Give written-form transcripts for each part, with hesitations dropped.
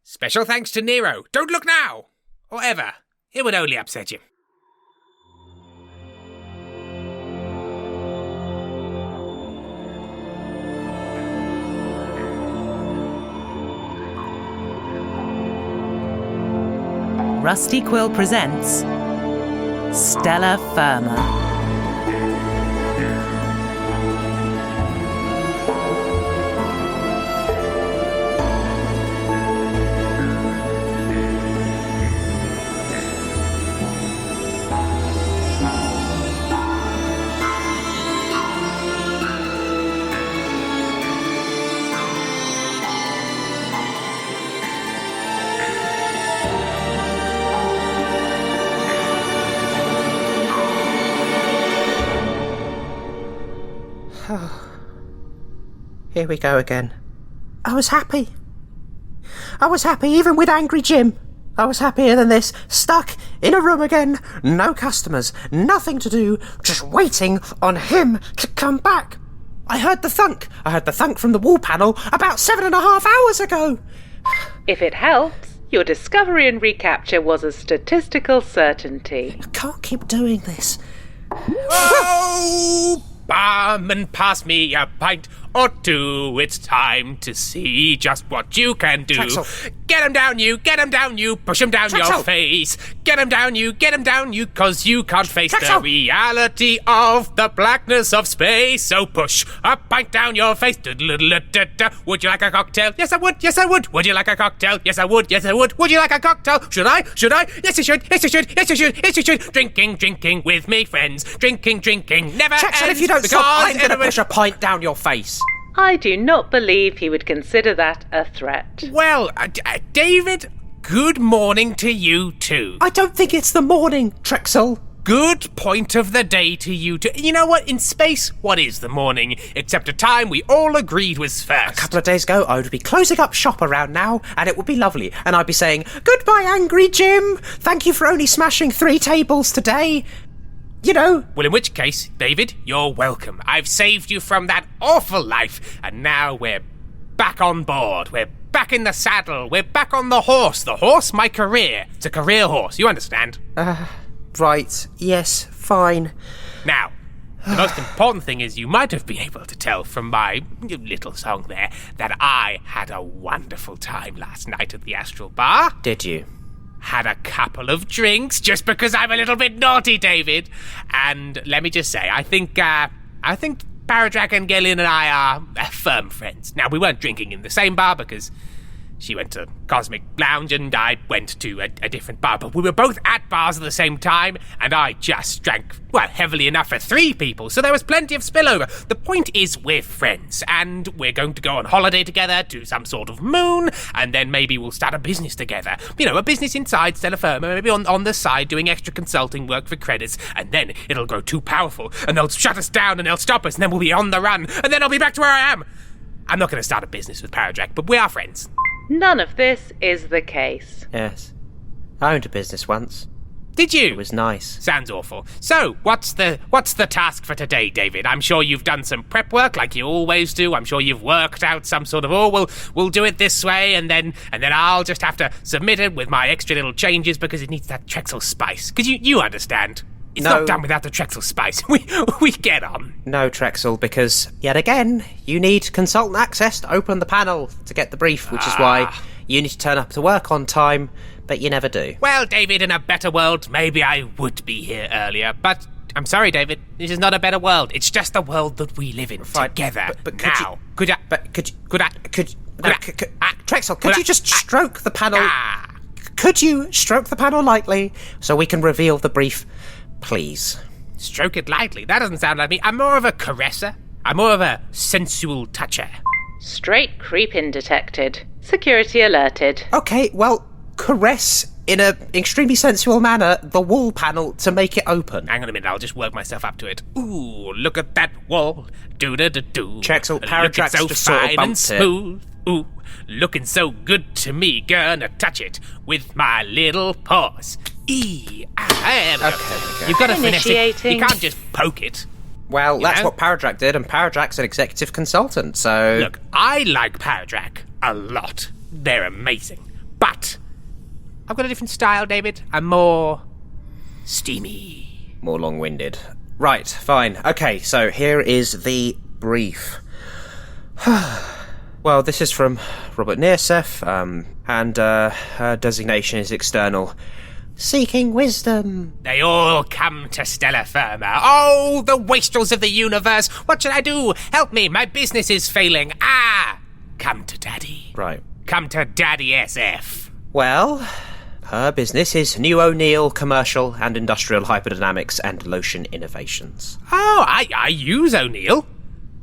Special thanks to Nero. Don't look now! Or ever. It would only upset you. Rusty Quill presents Stella Firma. Here we go again. I was happy even with Angry Jim. I was happier than this, stuck in a room again, no customers, nothing to do, just waiting on him to come back. I heard the thunk from the wall panel about 7.5 hours ago. If it helps, your discovery and recapture was a statistical certainty. I can't keep doing this. Oh, barman, pass me a pint or two. It's time to see just what you can do. Trexel. Get him down, you. Push him down Trexel. your face. Get him down, you. 'Cause you can't face Trexel. the reality of the blackness of space. So push a pint down your face. Would you like a cocktail? Yes, I would. Would you like a cocktail? Yes, I would. Would you like a cocktail? Should I? Yes, you should. Drinking with me, friends. Drinking. Never Trexel, ends. if you don't stop, I'm going to because push a pint down your face. I do not believe he would consider that a threat. Well, David, good morning to you too. I don't think it's the morning, Trexel. Good point of the day to you too. You know what? In space, what is the morning? Except a time we all agreed was first. A couple of days ago, I would be closing up shop around now, and it would be lovely. And I'd be saying, goodbye, Angry Jim. Thank you for only smashing 3 tables today. You know. Well, in which case, David, you're welcome. I've saved you from that awful life, and now we're back on board. We're back in the saddle. We're back on the horse. The horse, my career. It's a career horse, you understand? Right. Yes, fine. Now, the most important thing is you might have been able to tell from my little song there that I had a wonderful time last night at the Astral Bar. Did you? Had a couple of drinks just because I'm a little bit naughty, David. And let me just say, I think Paradrac and Gillian and I are firm friends. Now, we weren't drinking in the same bar because she went to Cosmic Lounge and I went to a different bar. But we were both at bars at the same time, and I just drank, well, heavily enough for 3 people, so there was plenty of spillover. The point is we're friends, and we're going to go on holiday together to some sort of moon, and then maybe we'll start a business together. You know, a business inside Stella Firma, maybe on the side doing extra consulting work for credits, and then it'll go too powerful, and they'll shut us down and they'll stop us, and then we'll be on the run, and then I'll be back to where I am. I'm not going to start a business with Paradrac, but we are friends. None of this is the case. Yes. I owned a business once. Did you? It was nice. Sounds awful. So, what's the task for today, David? I'm sure you've done some prep work like you always do. I'm sure you've worked out some sort of, we'll do it this way, and then I'll just have to submit it with my extra little changes because it needs that Trexel spice. Because you understand. It's not done without the Trexel spice. We get on. No, Trexel, because, yet again, you need consultant access to open the panel to get the brief, which is why you need to turn up to work on time, but you never do. Well, David, in a better world, maybe I would be here earlier, but I'm sorry, David. This is not a better world. It's just the world that we live in together. But now. Trexel, could you just stroke the panel? Could you stroke the panel lightly so we can reveal the brief, please? Stroke it lightly. That doesn't sound like me. I'm more of a caresser. I'm more of a sensual toucher. Straight creep-in detected. Security alerted. Okay, well, caress in an extremely sensual manner the wall panel to make it open. Hang on a minute, I'll just work myself up to it. Ooh, look at that wall. Do-da-da-do. Trexel, Paradrax so just sort of fine bumped and smooth. Ooh, looking so good to me. Gonna touch it with my little paws. Okay. You've got to finesse it. Initiating. You can't just poke it. Well, that's know? what Paradrac did, and Paradrac's an executive consultant, so... Look, I like Paradrac a lot. They're amazing. I've got a different style, David. I'm more steamy. More long-winded. Right, fine. Okay, so here is the brief. Well, this is from Robert Nearseth, and her designation is external. Seeking wisdom. They all come to Stella Firma. Oh, the wastrels of the universe. What should I do? Help me, my business is failing. Come to Daddy. Right. Come to Daddy SF. Well, her business is New O'Neill Commercial and Industrial Hyperdynamics and Lotion Innovations. Oh, I use O'Neill.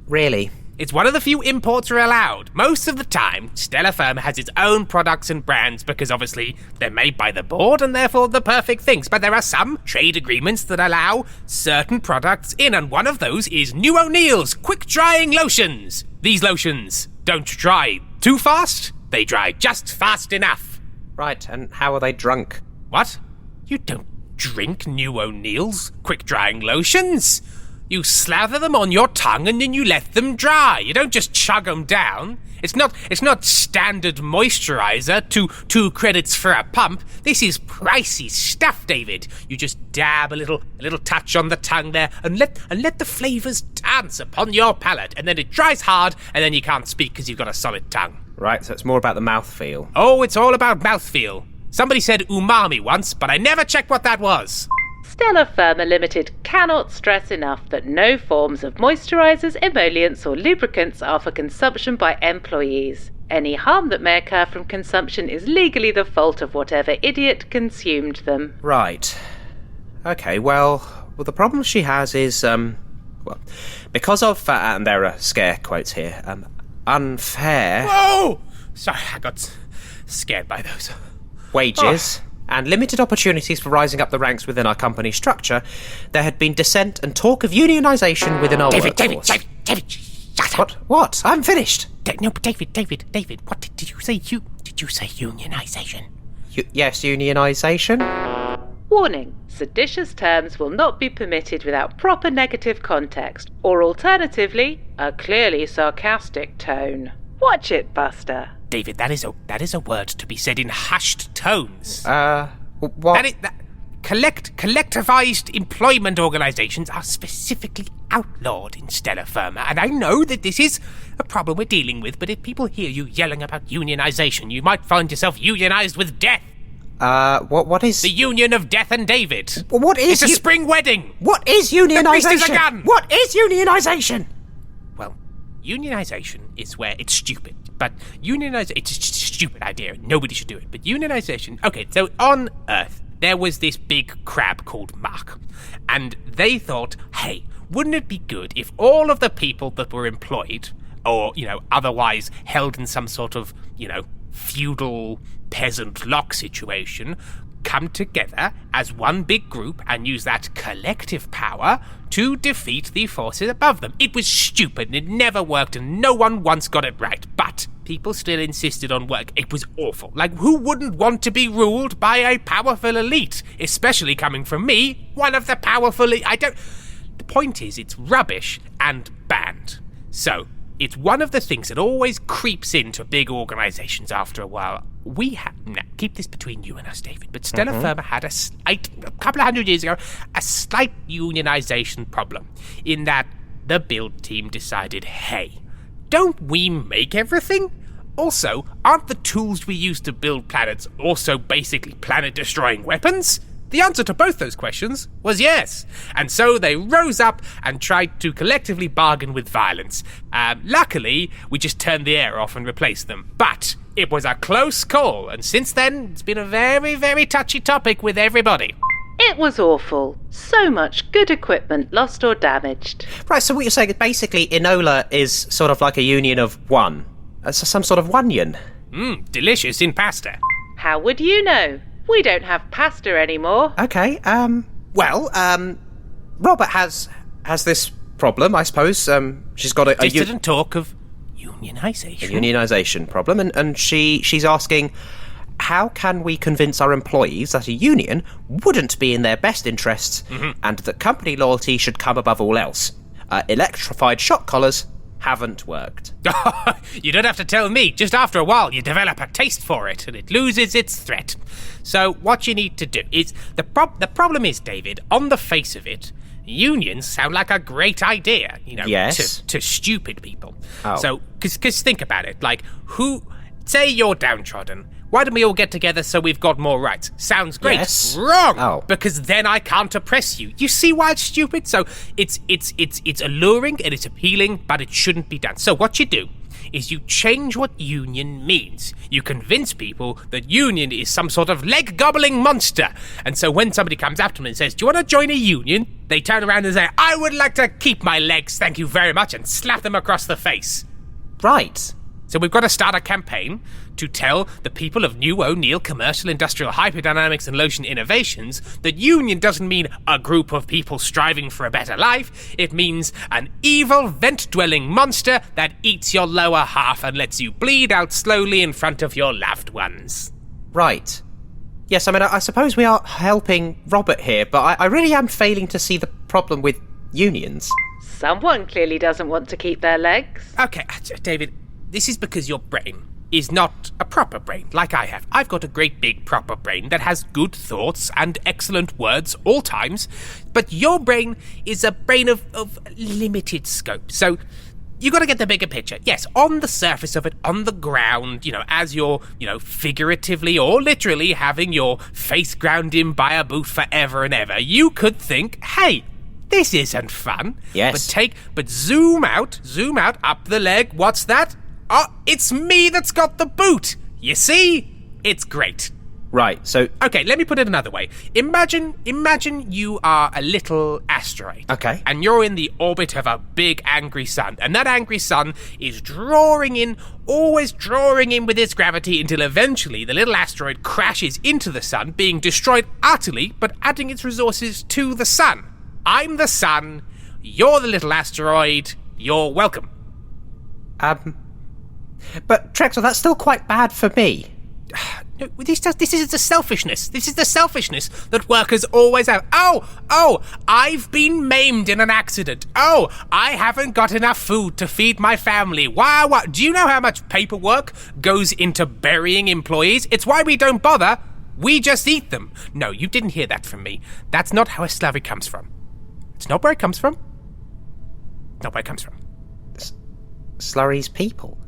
Really? It's one of the few imports we're allowed. Most of the time, Stella Firma has its own products and brands because obviously they're made by the board and therefore the perfect things. But there are some trade agreements that allow certain products in, and one of those is New O'Neill's quick-drying lotions. These lotions don't dry too fast, they dry just fast enough. Right, and how are they drunk? What? You don't drink New O'Neill's quick-drying lotions? You slather them on your tongue and then you let them dry. You don't just chug them down. It's not standard moisturizer, 2 credits for a pump. This is pricey stuff, David. You just dab a little touch on the tongue there and let the flavors dance upon your palate, and then it dries hard and then you can't speak because you've got a solid tongue. Right, so it's more about the mouthfeel. Oh, it's all about mouthfeel. Somebody said umami once, but I never checked what that was. Stella Firma Limited cannot stress enough that no forms of moisturisers, emollients or lubricants are for consumption by employees. Any harm that may occur from consumption is legally the fault of whatever idiot consumed them. Right. Okay, well, the problem she has is, because of, and there are scare quotes here, unfair... Whoa! Sorry, I got scared by those. Wages... and limited opportunities for rising up the ranks within our company structure, there had been dissent and talk of unionisation within our workforce. David, shut up. What? I'm finished. No, but David, what did you say? Did you say unionisation? Yes, unionisation. Warning, seditious terms will not be permitted without proper negative context, or alternatively, a clearly sarcastic tone. Watch it, Buster. David, that is a word to be said in hushed tones. What? Collectivized employment organizations are specifically outlawed in Stella Firma, and I know that this is a problem we're dealing with, but if people hear you yelling about unionization, you might find yourself unionized with death. What is... The union of death and David. What is... It's a spring wedding. What is unionization? The priest is a gun. What is unionization? Well, unionization is where it's stupid. But unionization, it's a stupid idea. Nobody should do it. But unionization... Okay, so on Earth, there was this big crab called Mark. And they thought, hey, wouldn't it be good if all of the people that were employed, or, otherwise held in some sort of, feudal peasant lock situation, come together as one big group and use that collective power to defeat the forces above them. It was stupid and it never worked and no one once got it right, but people still insisted on work. It was awful. Like, who wouldn't want to be ruled by a powerful elite? Especially coming from me, one of the powerful... The point is, it's rubbish and banned. So, it's one of the things that always creeps into big organizations after a while. Now, keep this between you and us, David, but Stella Firma had a couple of hundred years ago, a slight unionization problem, in that the build team decided, hey, don't we make everything? Also, aren't the tools we use to build planets also basically planet-destroying weapons? The answer to both those questions was yes. And so they rose up and tried to collectively bargain with violence. Luckily, we just turned the air off and replaced them. But it was a close call, and since then, it's been a very, very touchy topic with everybody. It was awful. So much good equipment lost or damaged. Right, so what you're saying is basically Enola is sort of like a union of one. Some sort of one-yon. Delicious in pasta. How would you know? We don't have pasta anymore. Okay, Robert has this problem, I suppose. She's got a dissident talk of unionization. A unionization problem, and she's asking, how can we convince our employees that a union wouldn't be in their best interests and that company loyalty should come above all else? Electrified shock collars haven't worked. You don't have to tell me. Just after a while, you develop a taste for it, and it loses its threat. So what you need to do is... The problem is, David, on the face of it, unions sound like a great idea, Yes. to stupid people. Oh. So, because think about it, like, say you're downtrodden, why don't we all get together so we've got more rights? Sounds great. Yes. Wrong! Oh. Because then I can't oppress you. You see why it's stupid? So, it's alluring and it's appealing, but it shouldn't be done. So what you do is you change what union means. You convince people that union is some sort of leg-gobbling monster. And so when somebody comes up to them and says, do you want to join a union? They turn around and say, I would like to keep my legs, thank you very much, and slap them across the face. Right. So we've got to start a campaign to tell the people of Newall, commercial, industrial, hyperdynamics, and Lotion innovations that union doesn't mean a group of people striving for a better life. It means an evil, vent-dwelling monster that eats your lower half and lets you bleed out slowly in front of your loved ones. Right. Yes, I mean, I suppose we are helping Robert here, but I really am failing to see the problem with unions. Someone clearly doesn't want to keep their legs. Okay, David, this is because your brain is not a proper brain, like I have. I've got a great big proper brain that has good thoughts and excellent words all times, but your brain is a brain of limited scope. So you got to get the bigger picture. Yes, on the surface of it, on the ground, as you're, figuratively or literally having your face ground in by a boot forever and ever, you could think, hey, this isn't fun. Yes. But zoom out up the leg. What's that? Oh, it's me that's got the boot. You see? It's great. Right, so... Okay, let me put it another way. Imagine you are a little asteroid. Okay. And you're in the orbit of a big angry sun. And that angry sun is always drawing in with its gravity until eventually the little asteroid crashes into the sun, being destroyed utterly, but adding its resources to the sun. I'm the sun. You're the little asteroid. You're welcome. But, Trexel, that's still quite bad for me. No, this is the selfishness. This is the selfishness that workers always have. Oh, I've been maimed in an accident. Oh, I haven't got enough food to feed my family. Wow. Do you know how much paperwork goes into burying employees? It's why we don't bother. We just eat them. No, you didn't hear that from me. That's not how a slurry comes from. It's not where it comes from. Not where it comes from. Slurry's people.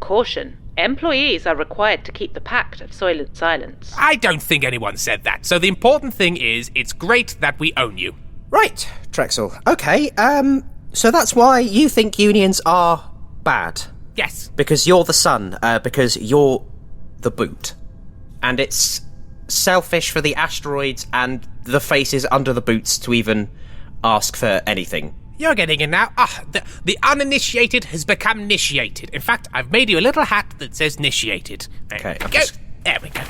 Caution. Employees are required to keep the pact of silence. I don't think anyone said that. So the important thing is, it's great that we own you. Right, Trexel. Okay, so that's why you think unions are bad. Yes. Because you're the sun, because you're the boot. And it's selfish for the asteroids and the faces under the boots to even ask for anything. You're getting it now. The uninitiated has become initiated. In fact, I've made you a little hat that says initiated. Okay. There we go.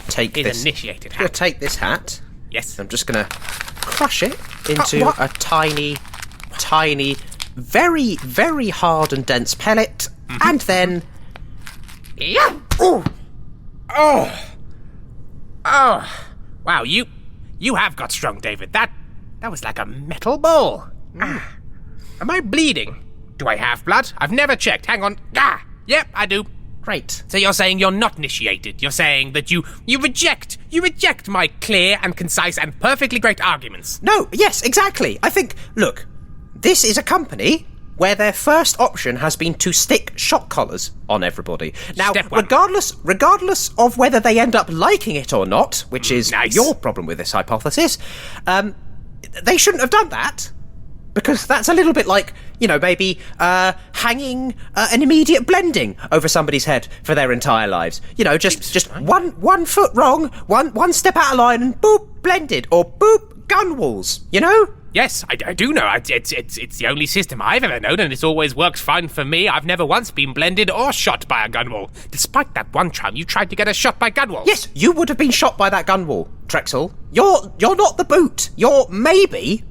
Take It's this. initiated I'm going hat. to take this hat. Yes. I'm just going to crush it into what? a tiny, very, very hard and dense pellet. Mm-hmm. And then... Yeah. Oh. Wow, you have got strong, David. That was like a metal ball. Am I bleeding? Do I have blood? I've never checked. Hang on. Yep, I do. Great. So you're saying you're not initiated. You're saying that you reject my clear and concise and perfectly great arguments. No, yes, exactly. I think, look, this is a company where their first option has been to stick shock collars on everybody. Now, Step one. regardless of whether they end up liking it or not, which is Nice. your problem with this hypothesis, they shouldn't have done that. Because that's a little bit like, maybe hanging an immediate blending over somebody's head for their entire lives. Just one foot wrong, one step out of line, and boop, blended, or boop, gun walls. Yes, I do know. It's the only system I've ever known, and it's always worked fine for me. I've never once been blended or shot by a gun wall, despite that one time you tried to get us shot by gun walls. Yes, you would have been shot by that gun wall, Trexel. You're not the boot. You're maybe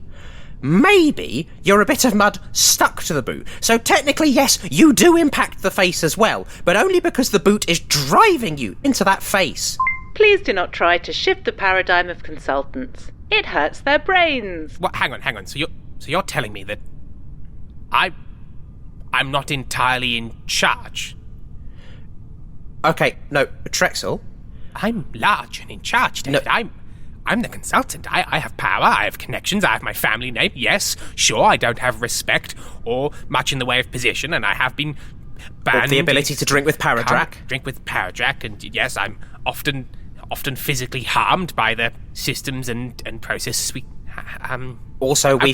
you're a bit of mud stuck to the boot. So technically, yes, you do impact the face as well, but only because the boot is driving you into that face. Please do not try to shift the paradigm of consultants. It hurts their brains. What? Hang on. So you're telling me that I'm not entirely in charge. Okay, no, Trexel. I'm large and in charge, David. No. I'm the consultant. I have power, I have connections, I have my family name. Yes, sure, I don't have respect or much in the way of position, and I have been banned. Or the ability to drink with Paradrac. Drink with Paradrac, and yes, I'm often physically harmed by the systems and processes we... Also, we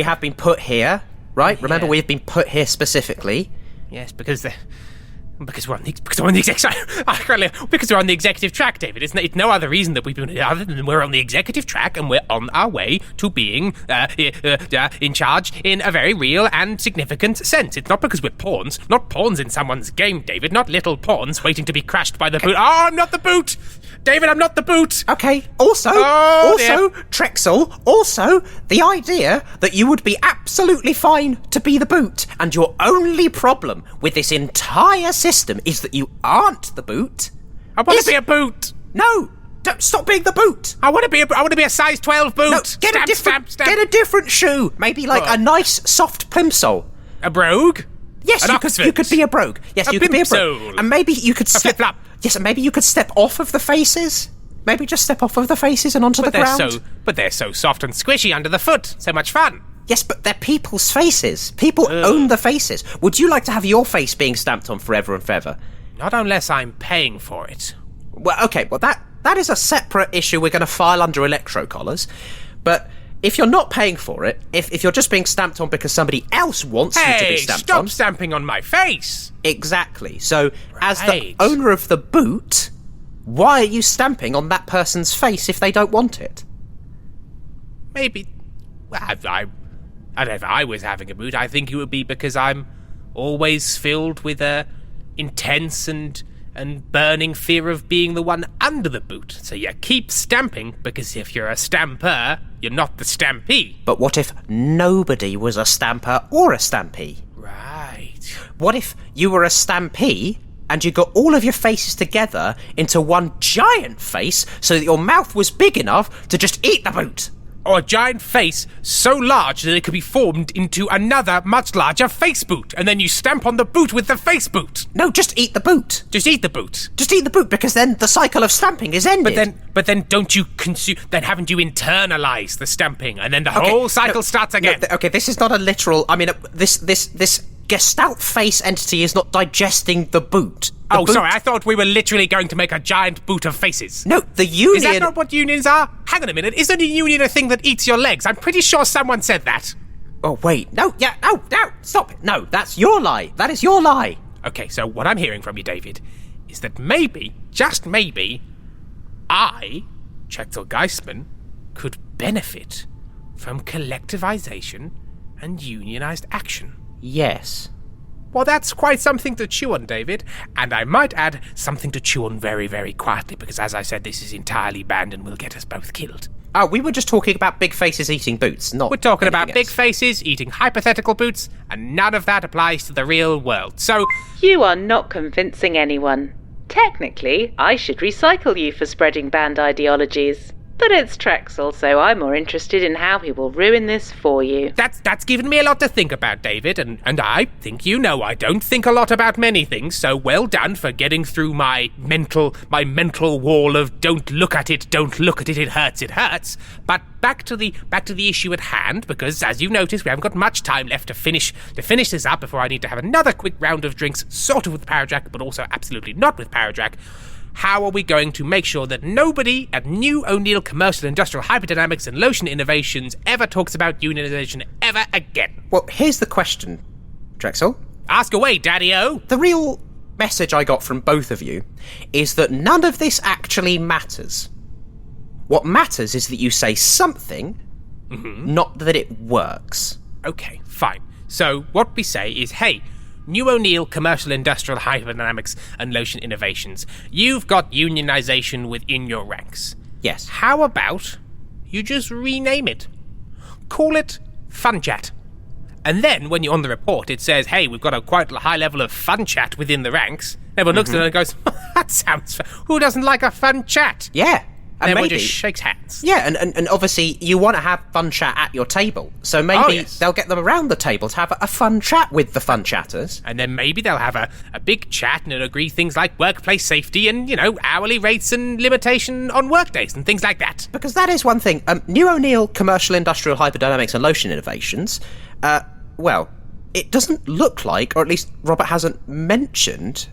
have been put here, right? Remember, Yeah. we've been put here specifically. Yes, because we're on the executive track, David. It's no other reason that we've been here other than we're on the executive track and we're on our way to being in charge in a very real and significant sense. It's not because we're pawns, not pawns in someone's game, David. Not little pawns waiting to be crashed by the boot. Oh, I'm not the boot, David. I'm not the boot. Okay. Also, dear. Trexel. Also, the idea that you would be absolutely fine to be the boot, and your only problem with this entire system is that you aren't the boot. I want to be a boot. No, don't stop being the boot. I want to be a size 12 boot. No, get Stamp. Get a different shoe. Maybe like a nice soft plimsoll. A brogue. Yes, An you Oxford. could be a brogue. Yes, A you could be a brogue. plimsoll. And maybe you could step... flip-flop. Yes, and maybe you could step off of the faces. Maybe just step off of the faces and onto the ground. But they're so soft and squishy under the foot. So much fun. Yes, but they're people's faces. People own the faces. Would you like to have your face being stamped on forever and forever? Not unless I'm paying for it. Well, okay, well that is a separate issue we're going to file under electro-collars. But if you're not paying for it, if you're just being stamped on because somebody else wants you to be Hey, stamped stop on... stamping on my face. Exactly. So, as the Right. owner of the boot, why are you stamping on that person's face if they don't want it? Maybe... Well, if I was having a boot, I think it would be because I'm always filled with a intense and burning fear of being the one under the boot. So you keep stamping, because if you're a stamper, you're not the stampee. But what if nobody was a stamper or a stampee? Right. What if you were a stampee and you got all of your faces together into one giant face so that your mouth was big enough to just eat the boot? Or a giant face so large that it could be formed into another much larger face boot, and then you stamp on the boot with the face boot. No, just eat the boot. Just eat the boot. Just eat the boot, because then the cycle of stamping is ended. But then don't you consume? Then haven't you internalized the stamping, and then the whole cycle starts again? Okay, this is not a literal... I mean, this Gestalt face entity is not digesting the boot. The boot... Sorry, I thought we were literally going to make a giant boot of faces. No, the union... Is that not what unions are? Hang on a minute, isn't a union a thing that eats your legs? I'm pretty sure someone said that. Oh, wait, no, stop it. No, that's your lie. That is your lie. Okay, so what I'm hearing from you, David, is that maybe, just maybe, I, Chexel Geisman, could benefit from collectivization and unionized action. Yes. Well, that's quite something to chew on, David. And I might add something to chew on very, very quietly, because as I said, this is entirely banned and will get us both killed. Oh, we were just talking about big faces eating boots, not... We're talking about anything big else. faces eating hypothetical boots, and none of that applies to the real world. So, You are not convincing anyone. Technically, I should recycle you for spreading banned ideologies. But it's Trexel, so I'm more interested in how he will ruin this for you. that's given me a lot to think about, David, and I think you know I don't think a lot about many things, so well done for getting through my mental wall of don't look at it, it hurts. But back to the issue at hand, because as you notice, we haven't got much time left to finish this up before I need to have another quick round of drinks, sort of with Paradrac, but also absolutely not with Paradrac. How are we going to make sure that nobody at New O'Neill Commercial Industrial Hyperdynamics and Lotion Innovations ever talks about unionization ever again? Well, here's the question, Drexel. Ask away, Daddy-O. The real message I got from both of you is that none of this actually matters. What matters is that you say something, not that it works. Okay, fine. So what we say is, hey, New O'Neill Commercial Industrial Hyperdynamics and Lotion Innovations, you've got unionization within your ranks. Yes. How about you just rename it? Call it funchat. And then when you're on the report, it says, hey, we've got a quite high level of funchat within the ranks. Everyone looks at it and goes, that sounds fun. Who doesn't like a fun chat? Yeah. And everyone maybe just shakes hands. Yeah, and obviously you want to have fun chat at your table, so maybe yes. they'll get them around the table to have a fun chat with the fun chatters. And then maybe they'll have a big chat and agree things like workplace safety and, hourly rates and limitation on workdays and things like that. Because that is one thing. New O'Neill Commercial Industrial Hyperdynamics and Lotion Innovations, well, it doesn't look like, or at least Robert hasn't mentioned,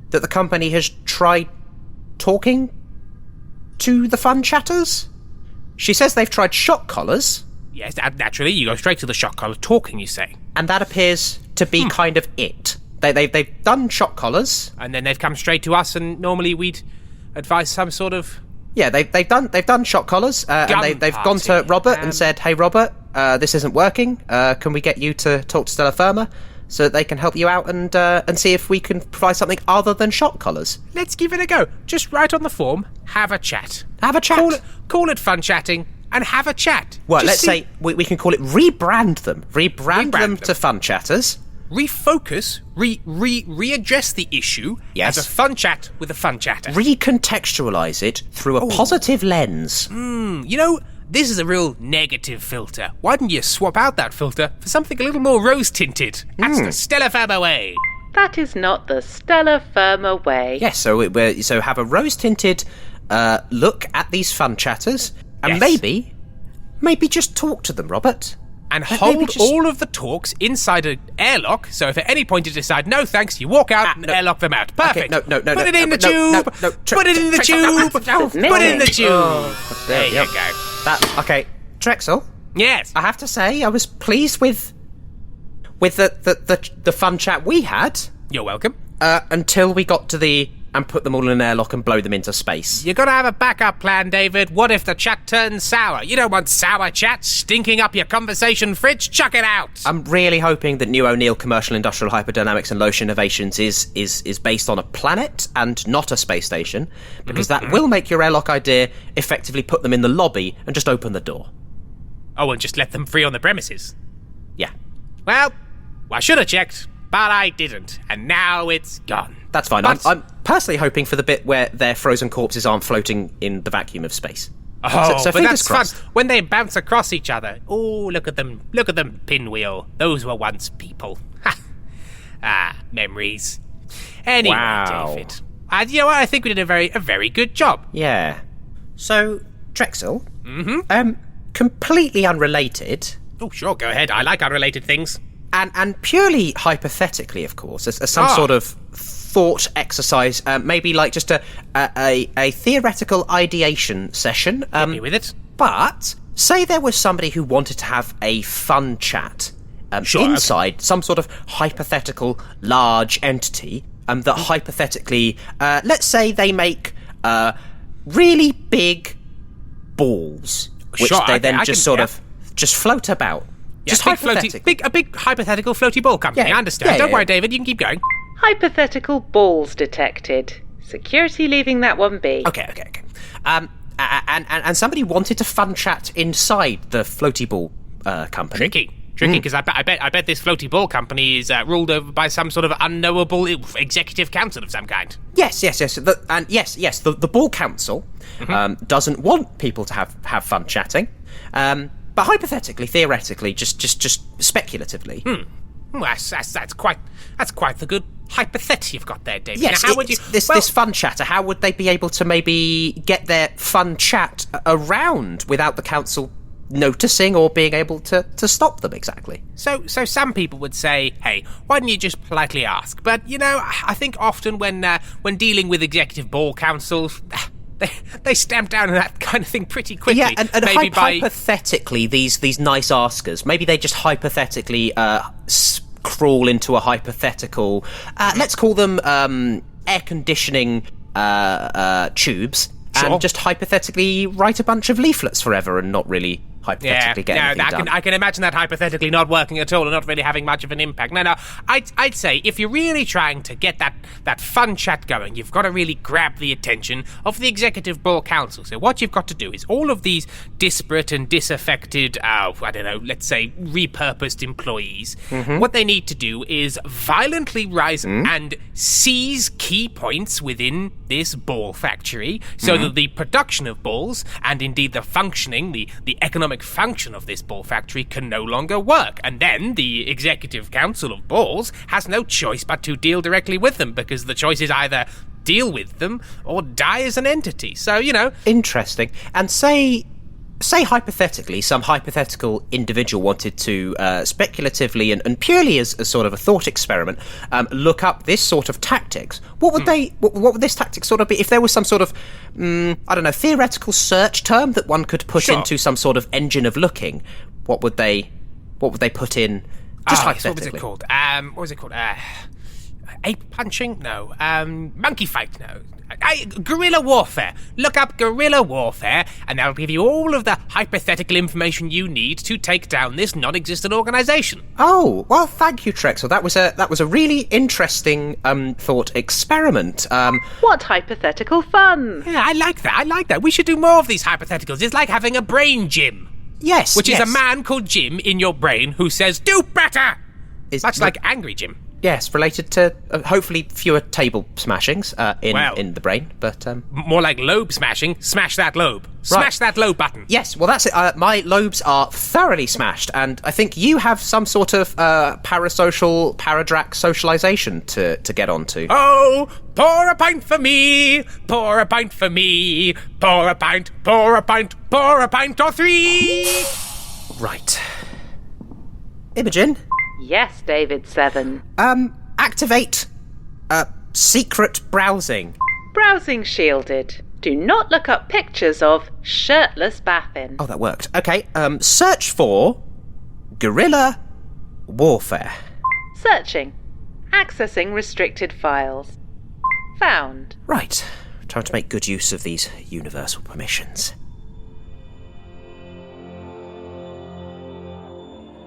that the company has tried talking to the fun chatters. She says they've tried shock collars. Yes, naturally, you go straight to the shock collar talking, you say. And that appears to be kind of it. They've done shock collars. And then they've come straight to us, and normally we'd advise some sort of... Yeah, they've done shock collars, and they've gone to Robert and said, "Hey, Robert, this isn't working. Can we get you to talk to Stella FIRMA so that they can help you out and see if we can provide something other than shock collars?" Let's give it a go. Just write on the form, have a chat. Have a chat. Call it fun chatting, and have a chat. Well, Just let's say we can call it rebrand them. Rebrand them to fun chatters. Refocus, readdress the issue Yes. as a fun chat with a fun chatter. Recontextualise it through a positive lens. This is a real negative filter. Why don't you swap out that filter for something a little more rose-tinted? That's the Stella FIRMA way. That is not the Stella FIRMA way. Yes, so have a rose-tinted look at these fun chatters, and Yes. maybe just talk to them, Robert. And Maybe hold just- all of the talks inside an airlock, so if at any point you decide, no thanks, you walk out and airlock them out. Perfect. no, Put it in the no, tube. Put it in the tube. Put it in the tube. There you go. Okay, Drexel, Yes. I have to say I was pleased with the fun chat we had You're welcome. until we got to and put them all in an airlock and blow them into space. You gotta have a backup plan, David. What if the chat turns sour? You don't want sour chat stinking up your conversation fridge. Chuck it out. I'm really hoping that New O'Neill Commercial Industrial Hyperdynamics and Lotion Innovations is based on a planet and not a space station, because that will make your airlock idea effectively put them in the lobby and just open the door. Oh, and just let them free on the premises. Yeah, Well, I should have checked, but I didn't. And now it's gone. that's fine. But- I'm personally hoping for the bit where their frozen corpses aren't floating in the vacuum of space. Oh, so but fingers that's crossed. fun. When they bounce across each other. Oh, look at them. Look at them, Pinwheel. Those were once people. Ha! Memories. Anyway, Wow. David. You know what? I think we did a very good job. Yeah. So, Drexel, completely unrelated, Oh, sure, go ahead. I like unrelated things. and purely hypothetically, of course, as some sort of thought exercise, maybe like just a theoretical ideation session. Hit me with it. But say there was somebody who wanted to have a fun chat Sure, inside some sort of hypothetical large entity that hypothetically, let's say they make really big balls, which Sure, they I then can- just yeah. just float about. Yeah, Just big hypothetically. a big hypothetical floaty ball company. Yeah, I understand. yeah, Don't yeah. worry, David. You can keep going. Hypothetical balls detected. Security leaving that one be. Okay. And somebody wanted to fun chat inside the floaty ball company. Tricky, because I bet this floaty ball company is ruled over by some sort of unknowable executive council of some kind. Yes. The ball council doesn't want people to have fun chatting, but hypothetically, theoretically, just speculatively. Well, that's quite the good hypothesis you've got there, David. Yes, now, how would you? this fun chatter? How would they be able to maybe get their fun chat around without the council noticing or being able to stop them exactly? So some people would say, hey, why don't you just politely ask? But I think often when dealing with executive ball councils, they stamp down on that kind of thing pretty quickly. Yeah, and maybe hypothetically, these nice askers, maybe they just hypothetically crawl into a hypothetical, let's call them air conditioning tubes, Sure. and just hypothetically write a bunch of leaflets forever and not really hypothetically get anything done. I can imagine that hypothetically not working at all and not really having much of an impact. No, I'd say if you're really trying to get that fun chat going, you've got to really grab the attention of the Executive Ball Council. So what you've got to do is all of these disparate and disaffected, let's say repurposed employees, what they need to do is violently rise and seize key points within this ball factory so that the production of balls and indeed the functioning, the economic function of this ball factory can no longer work. And then the Executive Council of Balls has no choice but to deal directly with them, because the choice is either deal with them or die as an entity. So, Interesting. And say hypothetically, some hypothetical individual wanted to speculatively and purely as sort of a thought experiment look up this sort of tactics. What would what would this tactic sort of be if there was some sort of theoretical search term that one could put into some sort of engine of looking? What would they put in? Just hypothetically. What was it called? Ape punching? No. Monkey fight? No. Guerrilla warfare. Look up guerrilla warfare, and that'll give you all of the hypothetical information you need to take down this non-existent organisation. Oh, well, thank you, Trexel. That was a really interesting thought experiment. What hypothetical fun! Yeah, I like that. We should do more of these hypotheticals. It's like having a brain gym. Yes, Which is a man called Jim in your brain who says, do better! Much like Angry Jim. Yes, related to hopefully fewer table smashings in the brain, but more like lobe smashing. Smash that lobe. Smash that lobe button. Yes, well that's it. My lobes are thoroughly smashed, and I think you have some sort of parasocial paradrac socialisation to get onto. Oh, pour a pint for me, pour a pint for me, pour a pint or three. Right. Imogen? Yes, David 7. Activate secret browsing. Browsing shielded. Do not look up pictures of shirtless bathing. Oh, that worked. Okay, search for guerrilla warfare. Searching. Accessing restricted files. Found. Right. Trying to make good use of these universal permissions.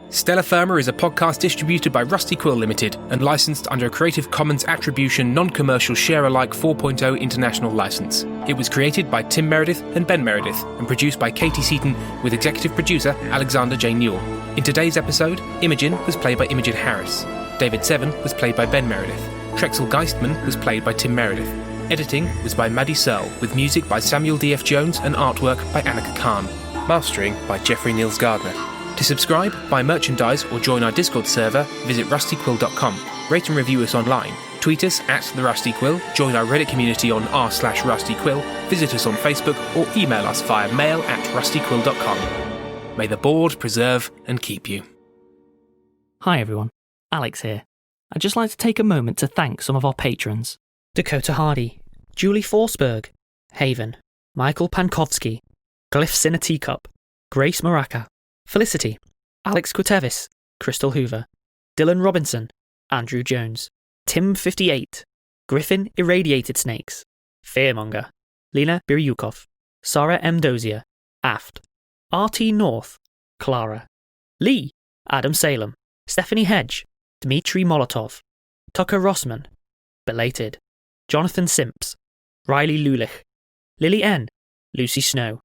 Stellar Firma is a podcast distributed by Rusty Quill Limited and licensed under a Creative Commons Attribution Non-Commercial Share-alike 4.0 international license. It was created by Tim Meredith and Ben Meredith and produced by Katie Seaton with executive producer Alexander J. Newall. In today's episode, Imogen was played by Imogen Harris. David 7 was played by Ben Meredith. Trexel Geistman was played by Tim Meredith. Editing was by Maddie Searle, with music by Samuel D.F. Jones and artwork by Annika Khan. Mastering by Jeffrey Niels Gardner. To subscribe, buy merchandise or join our Discord server, visit rustyquill.com. Rate and review us online. Tweet us at The Rusty Quill, join our Reddit community on r/rustyquill, visit us on Facebook or email us via mail@rustyquill.com. May the board preserve and keep you. Hi everyone, Alex here. I'd just like to take a moment to thank some of our patrons. Dakota Hardy, Julie Forsberg, Haven, Michael Pankowski, Glyphs in a Teacup, Grace Maraca, Felicity, Alex Quitevis, Crystal Hoover, Dylan Robinson, Andrew Jones, Tim58, Griffin Irradiated Snakes, Fearmonger, Lena Biryukov, Sarah M. Dozier, Aft, RT North, Clara, Lee, Adam Salem, Stephanie Hedge, Dmitry Molotov, Tucker Rossman, Belated, Jonathan Simps, Riley Lulich, Lily N, Lucy Snow,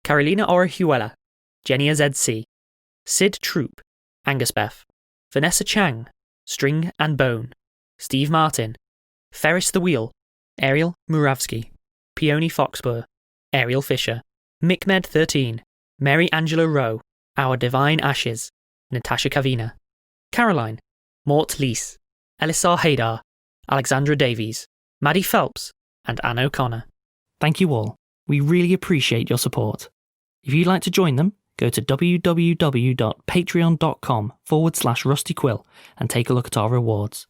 Carolina Orihuela, Jenny ZC, Sid Troop, Angus Beth, Vanessa Chang, String and Bone, Steve Martin, Ferris the Wheel, Ariel Muravsky, Peony Foxburr, Ariel Fisher, MicMed13, Mary Angela Rowe, Our Divine Ashes, Natasha Kavina, Caroline, Mort Lees, Elisar Haydar, Alexandra Davies, Maddie Phelps, and Anne O'Connor. Thank you all. We really appreciate your support. If you'd like to join them, go to www.patreon.com/rustyquill and take a look at our rewards.